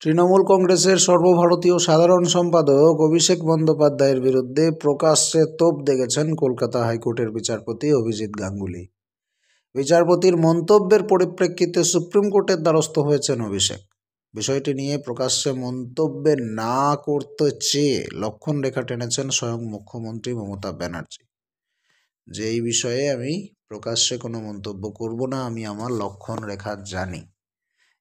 তৃণমূল কংগ্রেসের সর্বভারতীয় সাধারণ সম্পাদক অভিষেক বন্দ্যোপাধ্যায়ের বিরুদ্ধে প্রকাশ্যে তোপ দেগেছেন কলকাতা হাইকোর্টের বিচারপতি অভিজিৎ গাঙ্গুলি। বিচারপতির মন্তব্যের পরিপ্রেক্ষিতে সুপ্রিম কোর্টের দ্বারস্থ হয়েছেন অভিষেক। বিষয়টি নিয়ে প্রকাশ্যে মন্তব্য না করতে চেয়ে লক্ষণ রেখা টেনেছেন স্বয়ং মুখ্যমন্ত্রী মমতা ব্যানার্জি, যে এই বিষয়ে আমি প্রকাশ্যে কোনো মন্তব্য করব না, আমি আমার লক্ষণ রেখা জানি।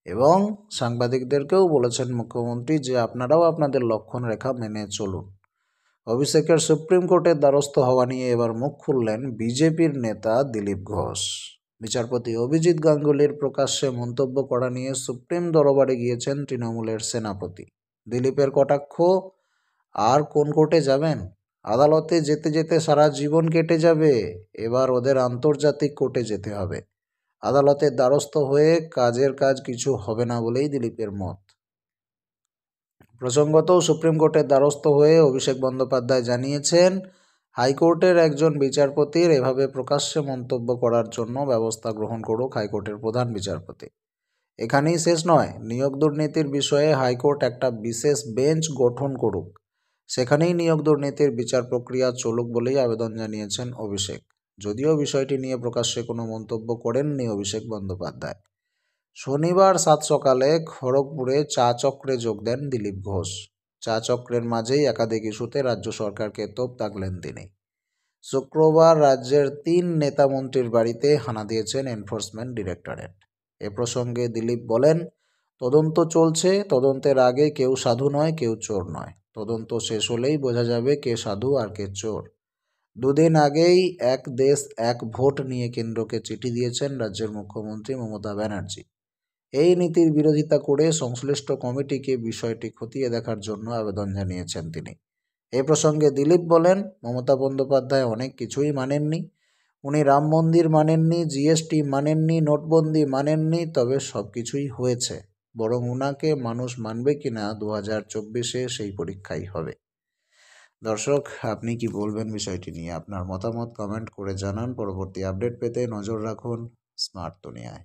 এবং সাংবাদিকদেরকেও বলেছেন মুখ্যমন্ত্রী যে আপনারাও আপনাদের লক্ষণ রেখা মেনে চলুন। অভিষেকের সুপ্রিম কোর্টের দ্বারস্থ হওয়া নিয়ে এবার মুখ খুললেন বিজেপির নেতা দিলীপ ঘোষ। বিচারপতি অভিজিৎ গাঙ্গুলির প্রকাশ্যে মন্তব্য করা নিয়ে সুপ্রিম দরবারে গিয়েছেন তৃণমূলের সেনাপতি। দিলীপের কটাক্ষ, আর কোন কোর্টে যাবেন? আদালতে যেতে যেতে সারা জীবন কেটে যাবে, এবার ওদের আন্তর্জাতিক কোর্টে যেতে হবে। আদালতের দ্বারস্থ হয়ে কাজের কাজ কিছু হবে না বলেই দিলীপের মত। প্রসঙ্গত, সুপ্রিম কোর্টের দ্বারস্থ হয়ে অভিষেক বন্দ্যোপাধ্যায় জানিয়েছেন, হাইকোর্টের একজন বিচারপতির এভাবে প্রকাশ্যে মন্তব্য করার জন্য ব্যবস্থা গ্রহণ করুক হাইকোর্টের প্রধান বিচারপতি। এখানেই শেষ নয়, নিয়োগ দুর্নীতির বিষয়ে হাইকোর্ট একটা বিশেষ বেঞ্চ গঠন করুক, সেখানেই নিয়োগ দুর্নীতির বিচার প্রক্রিয়া চলুক বলেই আবেদন জানিয়েছেন অভিষেক। যদিও বিষয়টি নিয়ে প্রকাশ্যে কোনো মন্তব্য করেননি অভিষেক বন্দ্যোপাধ্যায়। শনিবার সাত সকালে খড়গপুরে চা চক্রে যোগ দেন দিলীপ ঘোষ। চা চক্রের মাঝেই একাধিক ইস্যুতে রাজ্য সরকারকে তোপ দাগলেন তিনি। শুক্রবার রাজ্যের 3 নেতা মন্ত্রীর বাড়িতে হানা দিয়েছেন এনফোর্সমেন্ট ডিরেক্টরেট। এ প্রসঙ্গে দিলীপ বলেন, তদন্ত চলছে, তদন্তের আগে কেউ সাধু নয়, কেউ চোর নয়। তদন্ত শেষ হলেই বোঝা যাবে কে সাধু আর কে চোর। দুদিন আগেই এক দেশ এক ভোট নিয়ে কেন্দ্রকে চিঠি দিয়েছেন রাজ্যের মুখ্যমন্ত্রী মমতা ব্যানার্জি। এই নীতির বিরোধিতা করে সংশ্লিষ্ট কমিটিকে বিষয়টি খতিয়ে দেখার জন্য আবেদন জানিয়েছেন তিনি। এই প্রসঙ্গে দিলীপ বলেন, মমতা বন্দ্যোপাধ্যায় অনেক কিছুই মানেননি। উনি রাম মন্দির মানেননি, জিএসটি মানেননি, নোটবন্দি মানেননি, তবে সব কিছুই হয়েছে। বরং উনাকে মানুষ মানবে কিনা 2024-এ সেই পরীক্ষাই হবে। দর্শক, আপনি কি বলবেন বিষয়টি নিয়ে? আপনার মতামত কমেন্ট করে জানান। পরবর্তী আপডেট পেতে নজর রাখুন স্মার্ট দুনিয়ায়।